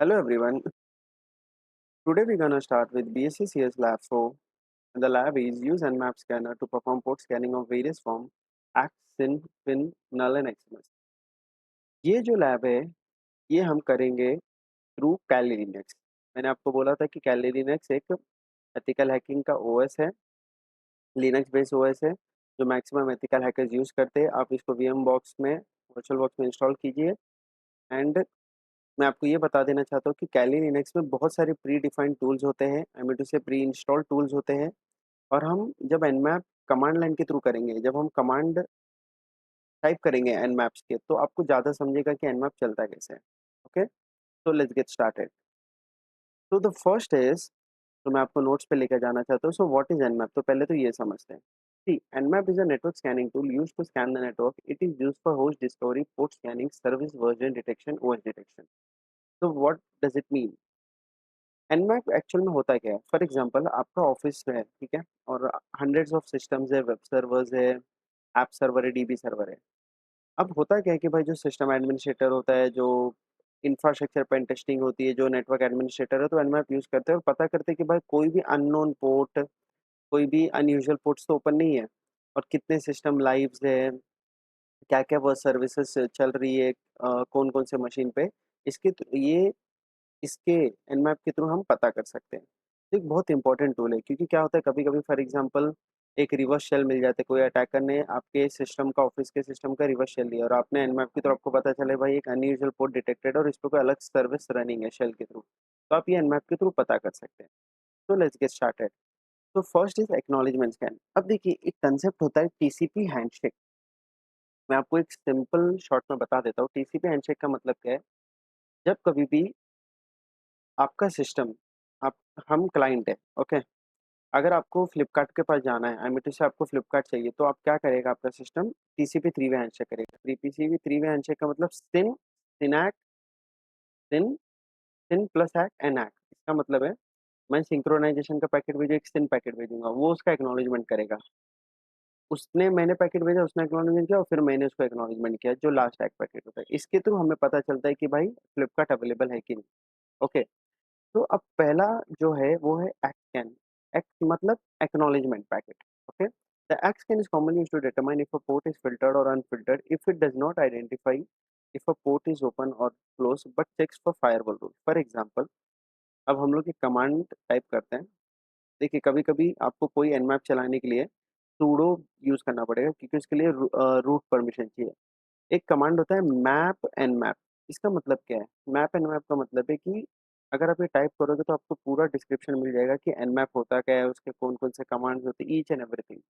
Hello everyone. Today we're gonna start with BSc CS Lab 4. And the lab is use Nmap scanner to perform port scanning of various form ACT, SYN, FIN, null and XMS. ये जो lab है ये हम करेंगे through कैली Linux. मैंने आपको बोला था कि कैली लिनक्स एक एथिकल हैकिंग का ओएस है, लिनक्स बेस्ड ओएस है जो मैक्सिमम एथिकल हैकर्स यूज करते हैं। आप इसको वीएम बॉक्स में वर्चुअल बॉक्स में इंस्टॉल कीजिए। एंड मैं आपको ये बता देना चाहता हूँ कि कैली लिनक्स में बहुत सारे प्री डिफाइंड टूल्स होते हैं, आई मीन टू से प्री इंस्टॉल टूल्स होते हैं। और हम जब nmap कमांड लाइन के थ्रू करेंगे, जब हम कमांड टाइप करेंगे nmaps के, तो आपको ज़्यादा समझेगा कि nmap चलता कैसे है। ओके, तो लेट्स गेट स्टार्टेड। तो द फर्स्ट इज, तो मैं आपको नोट्स पे लेकर जाना चाहता हूँ। So what is nmap? तो पहले तो ये समझते हैं। सी, nmap is a network scanning tool used to scan the network. It is used for host discovery, port scanning, service version detection, OS detection. So what does it mean? nmap actual में होता क्या है? For example आपका office है, ठीक है, और hundreds of systems है, वेब सर्वर्स है, ऐप सर्वर है, डीबी सर्वर है। अब होता क्या है कि भाई जो सिस्टम एडमिनिस्ट्रेटर होता है, जो इंफ्रास्ट्रक्चर पेन टेस्टिंग होती है, जो नेटवर्क एडमिनिस्ट्रेटर है, तो nmap यूज़ करते हैं और पता करते हैं कि भाई कोई भी अननोन पोर्ट, कोई भी अनयूजुअल पोर्ट्स तो ओपन नहीं है, और कितने सिस्टम लाइव्स है, क्या-क्या वो सर्विसेज चल रही है, कौन-कौन से मशीन पे, इसके ये इसके nmap के थ्रू हम पता कर सकते हैं। तो एक बहुत इंपॉर्टेंट टूल है, क्योंकि क्या होता है कभी-कभी फॉर एग्जांपल एक रिवर्स शेल मिल जाता है, कोई अटैकर ने आपके सिस्टम का, ऑफिस के सिस्टम का रिवर्स शेल लिया और आपने nmap के थ्रू आपको पता चले भाई एक अनयूजुअल पोर्ट डिटेक्टेड और इस पे कोई अलग सर्विस रनिंग है शेल के थ्रू। तो आप ये nmap के थ्रू पता कर सकते हैं। तो लेट्स गेट स्टार्टेड। तो फर्स्ट इज एक्नॉलेजमेंट स्कैन। अब देखिए एक कंसेप्ट होता है टीसीपी हैंडशेक। मैं आपको एक सिंपल शॉर्ट में बता देता हूँ। टीसीपी हैंडशेक का मतलब क्या है? जब कभी भी आपका सिस्टम, आप हम क्लाइंट है, ओके, अगर आपको फ्लिपकार्ट के पास जाना है, एमिटी से आपको फ्लिपकार्ट चाहिए, तो आप क्या करेगा आपका system? TCP three way handshake करेगा। टीसीपी थ्री वे हैंडशेक का मतलब सिन, सिनैक, सिन, सिन प्लस हैक एंड हैक। इसका मतलब है मैं सिंक्रोनाइजेशन का पैकेट भेजूँ, एक सिन पैकेट भेजूंगा, वो उसका एक्नॉलेजमेंट करेगा। उसने, मैंने पैकेट भेजा, उसने एक्नॉलेजमेंट किया और फिर मैंने उसको एक्नॉलेजमेंट किया, जो लास्ट हैक पैकेट होता है। इसके थ्रू हमें पता चलता है कि भाई फ्लिपकार्ट अवेलेबल है कि नहीं। ओके, तो अब पहला जो है वो है एक्सकैन। एक्स मतलब acknowledgement packet. Okay, the ACK scan is commonly used to determine if a port is filtered or unfiltered if it does not identify if a port is open or close but checks for firewall rule. For example, अब हम लोग एक command type करते हैं। देखिए कभी कभी आपको कोई nmap चलाने के लिए sudo यूज करना पड़ेगा, क्योंकि उसके लिए रूट परमिशन चाहिए। एक कमांड होता है मैप nmap। इसका मतलब क्या है? मैप nmap का मतलब है कि अगर आप ये टाइप करोगे तो आपको पूरा डिस्क्रिप्शन मिल जाएगा कि nmap होता क्या है, उसके कौन-कौन से कमांड्स होते हैं, ईच एंड एवरीथिंग।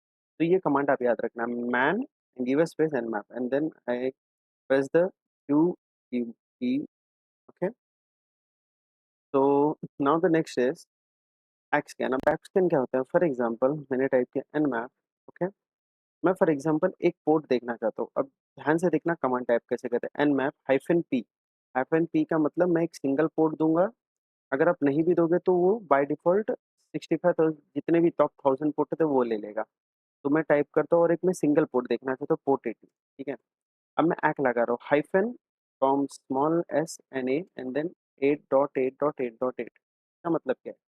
तो ये कमांड आप याद रखना, man give a space nmap and then I press the Q key. Okay, तो now the next is ack scan. अब एक्सकैन क्या होता है? फॉर एग्जांपल मैंने टाइप किया nmap। ओके, मैं फॉर एग्जांपल एक पोर्ट देखना चाहता हूँ। अब ध्यान से देखना कमांड टाइप कैसे करते हैं। nmap hyphen P. Hyphen P का मतलब मैं एक सिंगल पोर्ट दूंगा। अगर आप नहीं भी दोगे तो वो बाय डिफ़ॉल्ट 65,000 जितने भी टॉप 1000 पोर्ट थे वो ले लेगा। तो मैं टाइप करता हूँ और एक मैं सिंगल पोर्ट देखना चाहता हूँ, पोर्ट 80, ठीक है? अब मैं ऐक लगा रहा हूँ, hyphen from small s n a and then 8.8.8.8 का मतलब क्या है?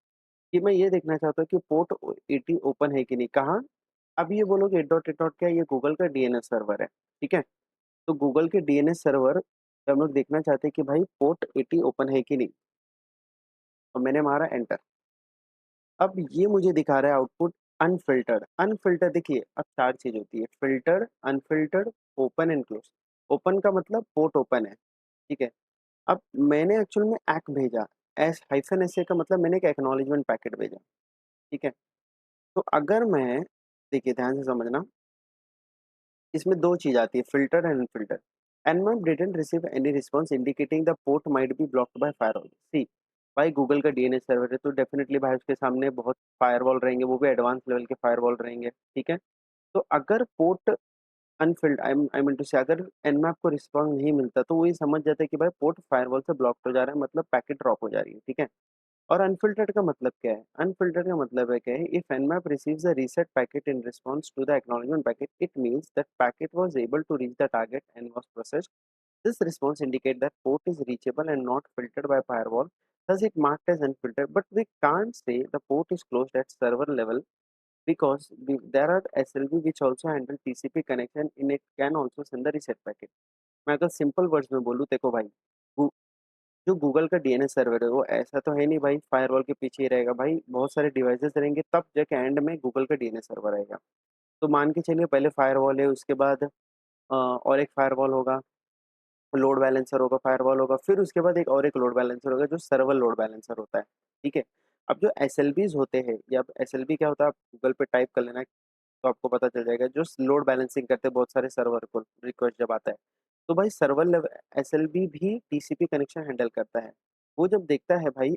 कि मैं ये देखना चाहता हूँ कि पोर्ट 80 ओपन है कि नहीं, कहाँ? अब ये बोलोगे 8.8 क्या है? ये गूगल का डीएनएस सर्वर है, ठीक है? तो गूगल के डीएनएस सर्वर पे हम लोग देखना चाहते हैं कि भाई पोर्ट 80 ओपन है कि नहीं? और मैंने मारा एंटर। अब ये मुझे दिखा रहा है आउटपुट अनफ़िल्टर्ड। अनफ़िल्टर देखिए, अब 4 चीज़ होती है, filtered, unfiltered, open and close. Open का मतलब पोर्ट ओपन है, ठीक है? अब मैंने एक्चुअल में ऐक भेजा, एस हाइफ़न एसए का मतलब मैंने एक एक्नॉलेजमेंट पैकेट भेजा, ठीक है? तो अगर मैं, देखिए ध्यान से समझना, इसमें 2 चीज़ आती है, filter and unfilter. nmap didn't receive any response indicating the port might be blocked by firewall. See, भाई गूगल का डीएनएस सर्वर है तो डेफिनिटली भाई उसके सामने बहुत फायरवॉल रहेंगे, वो भी एडवांस लेवल के फायरवॉल रहेंगे, ठीक है? तो अगर पोर्ट अनफ़िल्ड आई मीन टू से अगर nmap को रिस्पॉन्स नहीं मिलता तो वो ये समझ जाता है कि भाई पोर्ट फायरवॉल से ब्लॉक्ड हो जा रहा है, मतलब पैकेट ड्रॉप हो जा रही है, ठीक है? और अनफ़िल्टर्ड का मतलब क्या है? अनफ़िल्टर्ड का मतलब है क्या है? If nmap receives a reset packet in response to the acknowledgement packet, it means that packet was able to reach the target and was processed This response indicates that port is reachable and not filtered by firewall. Thus, it marked as unfiltered. But we can't say the port is closed at server level because there are SLV which also handle TCP connection. In it can also send the reset packet. मैं अगर simple words में बोलूँ देखो भाई, गू- जो Google का DNS server है वो ऐसा तो है नहीं भाई फायरवॉल के पीछे ही रहेगा भाई, बहुत सारे डिवाइसेस रहेंगे तब जाके एंड में गूगल का डीएनएस सर्वर आएगा। तो मान के चलिए पहले फायरवॉल है, उसके बाद और एक फायरवॉल होगा, लोड बैलेंसर होगा, फायरवॉल होगा, फिर उसके बाद एक और एक लोड बैलेंसर होगा जो सर्वर लोड बैलेंसर होता है। ठीक है। अब जो एसएलबीज होते हैं या एसएलबी क्या होता है, आप गूगल पे टाइप कर लेना तो आपको पता चल जाएगा, जो लोड बैलेंसिंग करते हैं बहुत सारे सर्वर को रिक्वेस्ट जब आता है। तो भाई सर्वर लेवल एसएलबी भी टीसीपी कनेक्शन हैंडल करता है। वो जब देखता है भाई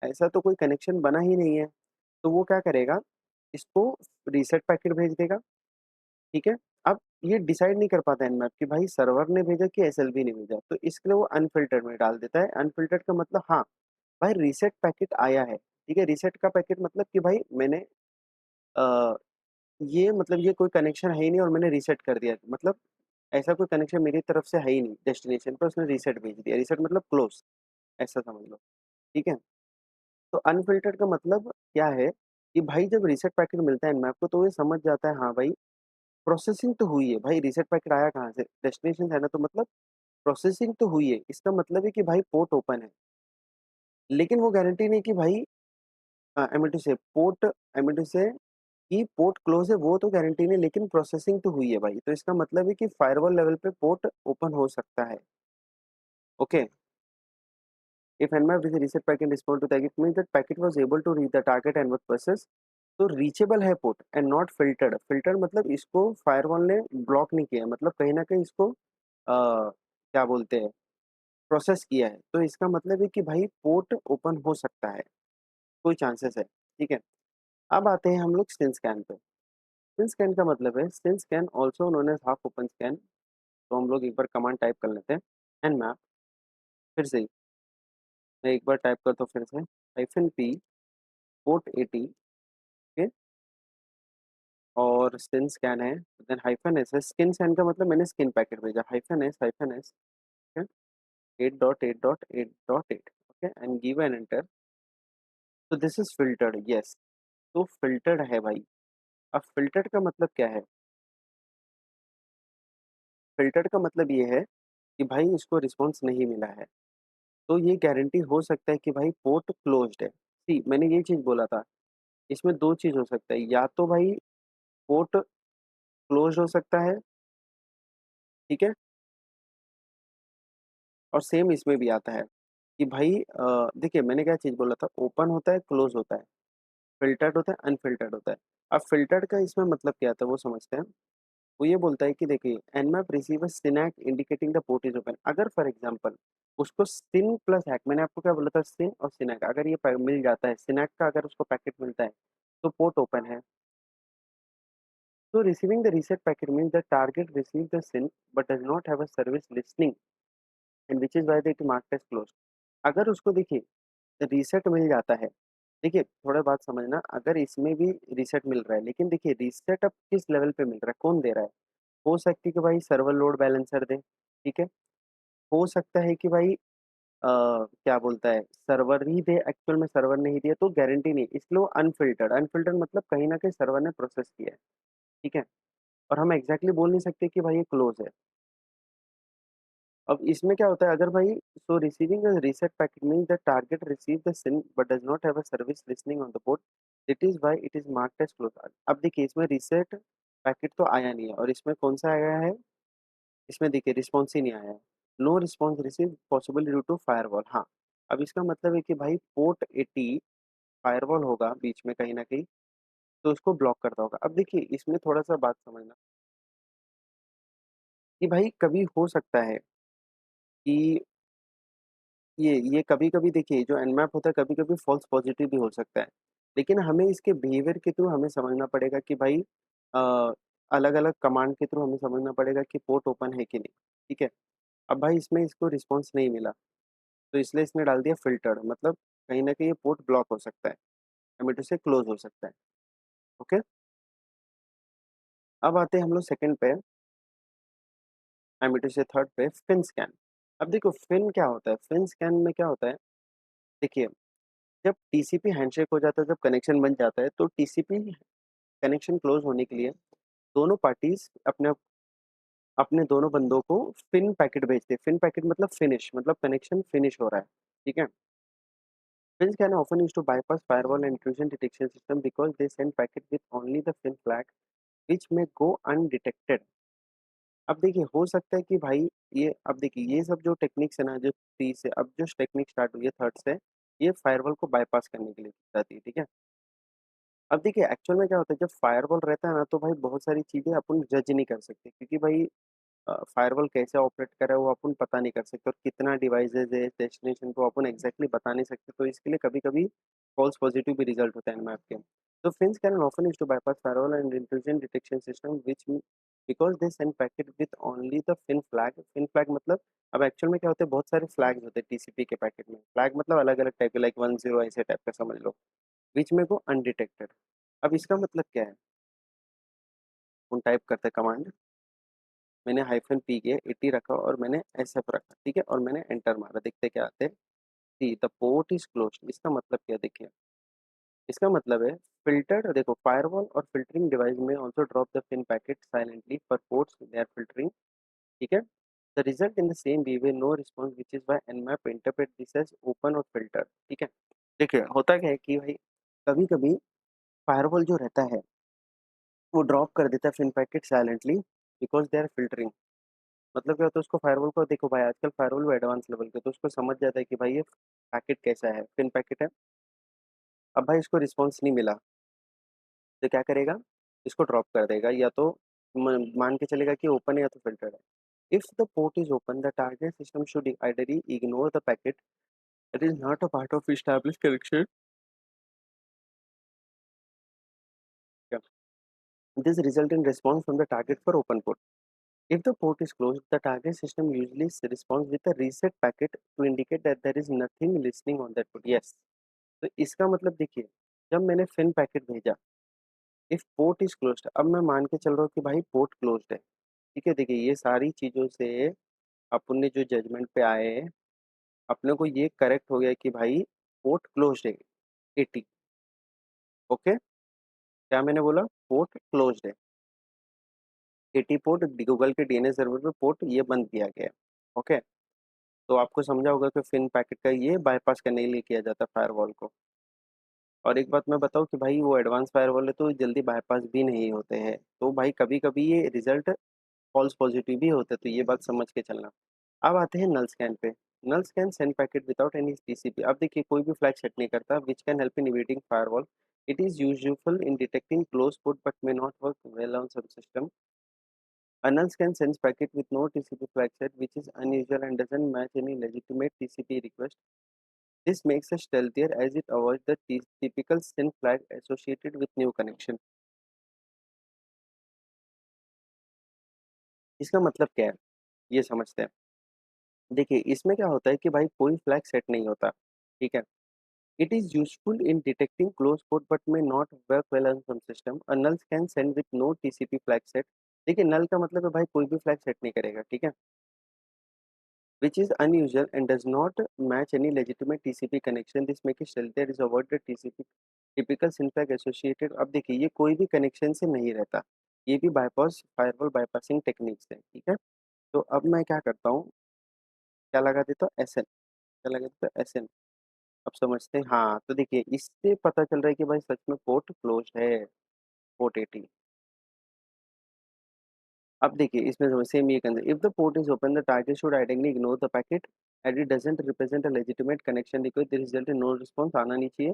ऐसा तो कोई कनेक्शन बना ही नहीं है, तो वो क्या करेगा, इसको रीसेट पैकेट भेज देगा। ठीक है। अब ये डिसाइड नहीं कर पाता एनमैप कि भाई सर्वर ने भेजा कि एसएलबी ने भेजा, तो इसके लिए वो अनफिल्टर्ड में डाल देता है। अनफिल्टर्ड का मतलब हाँ भाई रीसेट पैकेट आया है। ठीक है। रीसेट का पैकेट मतलब कि भाई मैंने अ, ये मतलब ये कोई कनेक्शन है ही नहीं और मैंने रीसेट कर दिया, मतलब ऐसा कोई कनेक्शन मेरी तरफ से है ही नहीं डेस्टिनेशन पर, उसने रीसेट भेज दिया। रीसेट मतलब क्लोज, ऐसा समझ लो। ठीक है। तो अनफिल्टर्ड का मतलब क्या है कि भाई जब रीसेट पैकेट मिलता है एनमैप को तो ये समझ जाता है हाँ भाई प्रोसेसिंग तो हुई है, भाई रीसेट पैकेट आया कहाँ से, डेस्टिनेशन है ना, तो मतलब प्रोसेसिंग तो हुई है, इसका मतलब है कि भाई पोर्ट ओपन है। लेकिन वो गारंटी नहीं कि भाई आई मीन टू से पोर्ट, आई मीन टू से कि पोर्ट क्लोज है वो तो गारंटी नहीं, लेकिन प्रोसेसिंग तो हुई है भाई, तो इसका मतलब है कि फायरवॉल लेवल पे पोर्ट ओपन हो सकता है। Okay. If nmap with a reset packet respond to that, it means that packet was able to reach the target and was processed। तो रीचेबल है port and not filtered. Filtered मतलब इसको firewall ने block नहीं किया, मतलब कहीं ना कहीं इसको क्या बोलते हैं, प्रोसेस किया है, तो इसका मतलब है कि भाई पोर्ट ओपन हो सकता है, कोई चांसेस है। ठीक है। अब आते हैं हम लोग स्टिन स्कैन पे। स्टिन स्कैन का मतलब है SYN scan also known as half open scan. तो हम लोग एक बार कमांड टाइप कर लेते हैं एंड मैप, फिर से मैं एक बार टाइप करता हूँ फिर से, हाइफन पी पोर्ट 80। ओके। और स्किन स्कैन है, देन हाइफन एस है। स्किन स्कैन का मतलब मैंने स्किन पैकेट भेजा, hyphen S. Okay. 8.8.8.8। Okay and give an enter. तो दिस इज फिल्टर्ड, यस। तो फिल्टर्ड है भाई। अब फिल्टर्ड का मतलब क्या है, फिल्टर्ड का मतलब ये है कि भाई इसको रिस्पॉन्स नहीं मिला है, तो ये गारंटी हो सकता है कि भाई पोर्ट क्लोज्ड है। सी मैंने ये चीज़ बोला था, इसमें दो चीज़ हो सकता है, या तो भाई पोर्ट क्लोज्ड हो सकता है। ठीक है। और सेम इसमें भी आता है कि भाई देखिए मैंने क्या चीज़ बोला था, ओपन होता है क्लोज होता है, फ़िल्टर्ड होता है, अनफ़िल्टर्ड होता है। अब फ़िल्टर्ड का इसमें मतलब क्या आता है वो समझते हैं। वो ये बोलता है कि देखिए nmap receive a SYN ACK indicating the port is open. अगर फॉर एग्ज़ाम्पल उसको स्टिन प्लस हैक, मैंने आपको क्या बोला था, स्टिन और स्टिनैक अगर ये मिल जाता है, स्टिनैक का अगर उसको पैकेट मिलता है तो पोर्ट ओपन है। तो receiving the reset packet means the target receive the SYN but does not have a service listing and which is why the it marked as closed. अगर उसको देखिए रीसेट मिल जाता है, देखिए थोड़ा बात समझना, अगर इसमें भी रीसेट मिल रहा है, लेकिन देखिए रीसेट अब किस लेवल पे मिल रहा है, कौन दे रहा है। हो सकती है कि भाई सर्वर लोड बैलेंसर दे। ठीक है। हो सकता है कि भाई क्या बोलता है सर्वर ही दे, एक्चुअल में सर्वर नहीं दिया तो गारंटी नहीं, इसलिए वो अनफिल्टर्ड। अनफिल्टर्ड मतलब कहीं ना कहीं सर्वर ने प्रोसेस किया है। ठीक है। और हम एग्जैक्टली बोल नहीं सकते कि भाई ये क्लोज है। अब इसमें क्या होता है, अगर भाई so receiving a reset packet means the target receive the SYN but does not have a service listening on the port, it is why it is marked as close. अब देखिए इसमें रीसेट पैकेट तो आया नहीं है, और इसमें कौन सा आया है, इसमें देखिए रिस्पॉन्स ही नहीं आया है। No response receive possible due to firewall. हाँ। अब इसका मतलब है कि भाई पोर्ट 80 फायरवॉल होगा बीच में कहीं ना कहीं, तो उसको ब्लॉक करता होगा। अब देखिए इसमें थोड़ा सा बात समझना कि भाई कभी हो सकता है कि ये कभी-कभी देखिए जो एनमैप होता है कभी-कभी फ़ॉल्स पॉज़िटिव भी हो सकता है। लेकिन हमें इसके बिहेवियर के थ्रू हमें समझना पड़ेगा कि भाई अ, अलग-अलग कमांड के थ्रू हमें समझना पड़ेगा कि पोर्ट ओपन है कि नहीं। ठीक है। अब भाई इसमें इसको रिस्पॉन्स नहीं मिला, तो इसलिए इसने डाल दिया फ़िल्टर्ड, मतलब कहीं न कहीं ये पोर्ट ब्लॉक हो सकता है, या मीटर से क्लोज़ हो सकता है। ओके। अब आते हैं हम लोग सेकंड पे, आई मीटर से थर्ड पे, फिन स्कैन। अब देखो फिन क्या होता है, फिन स्कैन में क्या होता है, देखिए जब टीसीपी हैंडशेक हो जाता है, जब कनेक्शन बन जाता है, तो टीसीपी कनेक्शन क्लोज होने के लिए दोनों पार्टीज अपने अपने दोनों बंदों को फिन पैकेट भेजते हैं। फिन पैकेट मतलब फिनिश, मतलब कनेक्शन फिनिश हो रहा है, ठीक है। Fins can often used to bypass firewall and intrusion detection system because they send packet with only the fin flag which may go undetected. अब देखिए हो सकता है कि भाई ये अब देखिए ये सब जो टेक्निक्स है ना, जो 3 से अब जो टेक्निक स्टार्ट हुई है 3rd से, ये फायरवॉल को बायपास करने के लिए की जाती है, ठीक है। अब देखिए एक्चुअल में क्या होता है, जब फायरवॉल रहता है ना, तो भाई बहुत सारी चीज़ें अपन जज नहीं कर सकते, क्योंकि भाई फायरवॉल कैसे ऑपरेट कर रहा है वो अपन पता नहीं कर सकते, और कितना डिवाइसेस है डेस्टिनेशन को अपन एग्जैक्टली बता नहीं सकते, तो इसके लिए कभी कभी फॉल्स पॉजिटिव भी रिजल्ट होता है मैप के। तो FINs can often use to bypass firewall and intrusion detection system which because they send packet with only the FIN flag मतलब, अब एक्चुअल में क्या होते हैं, बहुत सारे फ्लैग्स होते हैं टीसीपी के पैकेट में। फ्लैग मतलब अलग अलग टाइप के, लाइक 10 ऐसे टाइप का समझ लो, विच में को अनडिटेक्टेड। अब इसका मतलब क्या है, उन टाइप करते कमांड, मैंने हाइफन पी के 80 रखा और मैंने एसएफ रखा, ठीक है, और मैंने एंटर मारा, देखते क्या आते हैं। See the port is close, इसका मतलब क्या, देखिए इसका मतलब है फिल्टर, देखो फायरवॉल और फिल्टरिंग डिवाइस में also drop the FIN packet silently for ports they are filtering, ठीक है। The result in the same behaviour no response which is why nmap interpret this as open or filter, ठीक है। देखिए होता क्या है कि भाई कभी कभी फायरवॉल जो रहता है वो ड्रॉप कर देता है FIN packet silently because they are filtering. मतलब क्या होता है, उसको फायरवॉल को देखो भाई, आजकल फायरवॉल वो एडवांस लेवल के, तो उसको समझ जाता है कि भाई ये पैकेट कैसा है, पिन पैकेट है। अब भाई इसको रिस्पॉन्स नहीं मिला, तो क्या करेगा, इसको ड्रॉप कर देगा, या तो मान के चलेगा कि ओपन है या तो फिल्टर है। If the port is open the target system should ideally ignore the packet, it is not a part of established connection. This result in response from the target for open port. If the port is closed, the target system usually responds with a reset packet to indicate that there is nothing listening on that port. Yes. तो इसका मतलब देखिए, जब मैंने fin packet भेजा, if port is closed, अब मैं मान के चल रहा हूँ कि भाई पोर्ट क्लोज्ड है, ठीक है। देखिए ये सारी चीज़ों से अपन ने जो जजमेंट पे आए हैं, अपने को ये करेक्ट हो गया कि भाई पोर्ट क्लोज्ड है 80, ओके। क्या मैंने बोला, पोर्ट क्लोज्ड है 80 पोर्ट, गूगल के डीएनएस सर्वर पे पोर्ट ये बंद किया गया है, ओके। तो आपको समझा होगा कि फिन पैकेट का ये बाईपास करने के लिए किया जाता है फायरवॉल को। और एक बात मैं बताऊँ कि भाई वो एडवांस फायरवॉल है तो जल्दी बाईपास भी नहीं होते हैं, तो भाई कभी कभी ये रिजल्ट फॉल्स पॉजिटिव भी होते हैं, तो ये बात समझ के चलना। अब आते हैं नल स्कैन पे। Null scan send packet without any TCP. अब देखिए कोई भी फ्लैग सेट नहीं करता, which can help in evading firewall. It is useful in detecting close port but may not work well on some system. A null scan sends packet with no TCP flag set, which is unusual and doesn't match any legitimate TCP request. This makes it stealthier as it avoids the typical SYN flag associated with new connection. इसका मतलब क्या है, ये समझते हैं। देखिए इसमें क्या होता है कि भाई कोई फ्लैग सेट नहीं होता, ठीक है। It is useful in detecting close port but may not work well on some system. A null can send with no TCP flag set. देखिए नल का मतलब है भाई कोई भी फ्लैग सेट नहीं करेगा, ठीक है, which is unusual and does not match any legitimate TCP connection. This makes it stealthier is avoid the TCP typical syntax associated। अब देखिए ये कोई भी कनेक्शन से नहीं रहता, ये भी बाईपास फायरवॉल बाईपासिंग टेक्निक्स है, ठीक है। तो अब मैं क्या करता हूँ, क्या लगा देता हूँ, एस एन, क्या लगा देता हूँ, एस एन। अब समझते हैं, हाँ तो देखिए इससे पता चल रहा है कि भाई सच में पोर्ट क्लोज है, पोर्ट 80। अब देखिए इसमें सेम ये concept, if the port is open the target should identity ignore the packet and it doesn't represent a legitimate connection request the result in no response आना नहीं चाहिए।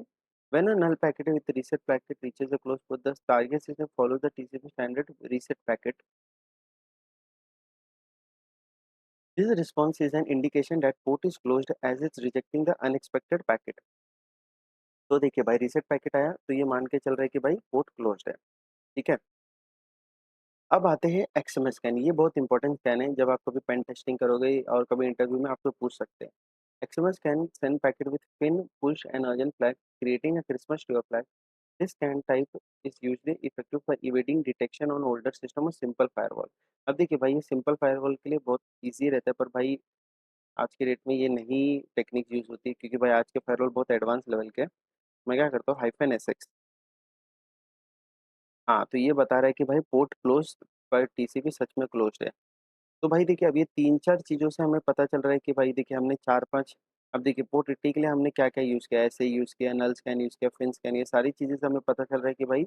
When a null packet with reset packet reaches the close port the target system follow the TCP standard reset packet. This response is an indication that port is closed as it's rejecting the unexpected packet. तो देखिए भाई reset packet आया तो ये मान के चल रहा है कि भाई पोर्ट क्लोज्ड है, ठीक है। अब आते हैं एक्सएमएस स्कैन। ये बहुत इंपॉर्टेंट स्कैन है, जब आप कभी पेन टेस्टिंग करोगे और कभी इंटरव्यू में आपको पूछ सकते हैं। XML scan send packet with pin, push, and urgent flag, creating a Christmas tree flag. This scan type is usually effective for evading detection on older system और simple firewall। अब देखिए भाई ये सिंपल फायरवॉल के लिए बहुत easy रहता है, पर भाई आज की डेट में ये नहीं टेक्निक यूज़ होती, क्योंकि भाई आज के फायरवॉल बहुत एडवांस लेवल के हैं। मैं क्या करता हूँ, हाइफन एसएक्स। हाँ, तो ये बता रहा है कि भाई पोर्ट क्लोज, पर टीसीपी सच में क्लोज है। तो भाई देखिए, अब ये 3-4 चीज़ों से हमें पता चल रहा है कि भाई देखिए हमने 4-5, अब देखिए पोर्ट 80 के लिए हमने क्या-क्या यूज़ किया है, ऐसे यूज़ किया, नल स्कैन यूज़ किया, फिन स्कैन, ये सारी चीज़ें से हमें पता चल रहा है कि भाई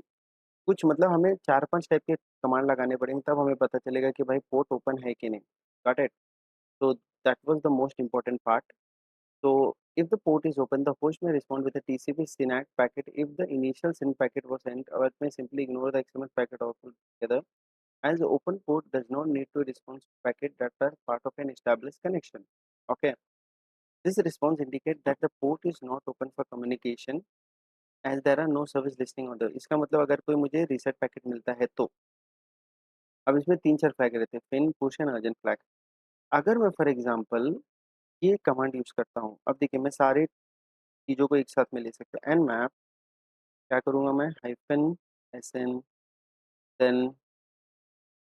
कुछ मतलब हमें 4-5 टाइप के कमांड लगाने पड़ेंगे, तब हमें पता चलेगा कि भाई पोर्ट ओपन है कि नहीं। Got it? So that was the most important part. So if the port is open, the host may respond with a TCP SYNACT packet. If the initial SYN packet was sent, or it may simply ignore the XML packet altogether, as the open port does not need to respond to packet that are part of an established connection. Okay. This response indicates that the port is not open for communication as there are no service listening order. इसका मतलब अगर कोई मुझे reset packet मिलता है तो अब इसमें 3-4 फ्लैग रहते हैं, FIN, push and urgent flag. अगर मैं फॉर एग्जांपल ये कमांड यूज़ करता हूँ, अब देखिए मैं सारे चीज़ों को एक साथ में ले सकते हैं। nmap क्या करूँगा मैं, hyphen s n, then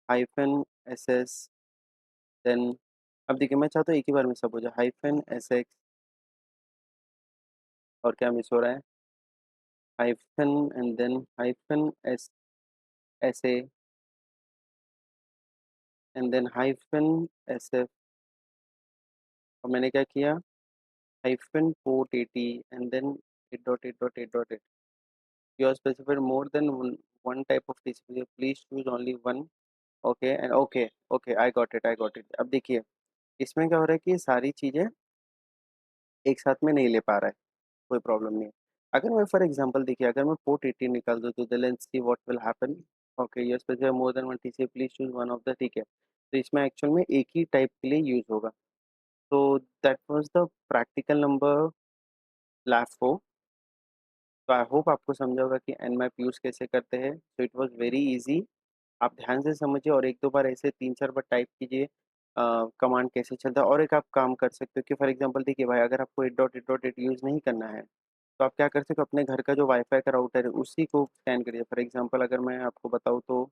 hyphen s s, then अब देखिए मैं चाहता हूँ एक ही बार में सब हो जाए, हाइफ़न एसएक्स, और क्या मिस हो रहा है, hyphen and then hyphen s s a and then hyphen s f, और मैंने क्या किया, हाइफ़न port 80 and then 8.8.8.8। You have specified more than one type of TCP. Please choose only one. Okay and okay, okay, I got it, I got it. अब देखिए इसमें क्या हो रहा है कि ये सारी चीज़ें एक साथ में नहीं ले पा रहा है, कोई प्रॉब्लम नहीं है। अगर मैं फॉर एग्जांपल देखिए, अगर मैं पोर्ट 80 निकाल दूँ तो let's see what will happen. Okay, you specify more than one TCP, please choose one of the, ठीक है। तो इसमें एक्चुअल में एक ही टाइप के लिए यूज़ होगा। तो that was the practical number lab 4। तो आई होप आपको समझा होगा कि एनमैप यूज़ कैसे करते हैं। So it was very easy. आप ध्यान से समझिए और 1-2 बार ऐसे 3-4 बार टाइप कीजिए कमांड कैसे चलता है। और एक आप काम कर सकते हो कि फॉर एग्जांपल देखिए भाई, अगर आपको 8.8.8 यूज़ नहीं करना है, तो आप क्या कर सकते हो, अपने घर का जो वाईफ़ाई का राउटर है उसी को स्कैन करिए। फॉर एग्जांपल अगर मैं आपको बताऊँ तो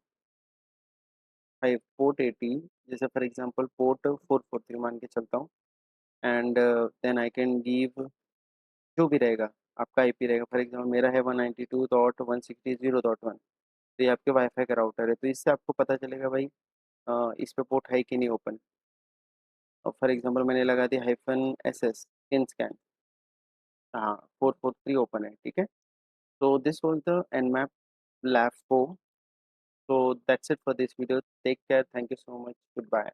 भाई पोर्ट 80, जैसे फॉर एग्जांपल पोर्ट 443 मान के चलता हूँ, and then I can give जो भी रहेगा, आपका आईपी रहेगा। फॉर एग्जांपल मेरा है 192.160.1, तो ये आपके वाईफ़ाई का राउटर है। तो इससे आपको पता चलेगा भाई इस पे पोर्ट है कि नहीं ओपन। और फॉर एग्जांपल मैंने लगा दिया हाइफ़न एसएस इन स्कैन, हाँ, 443 ओपन है, ठीक है। So this was the Nmap Lab 4. So that's it for this video. Take care. Thank you so much. Goodbye.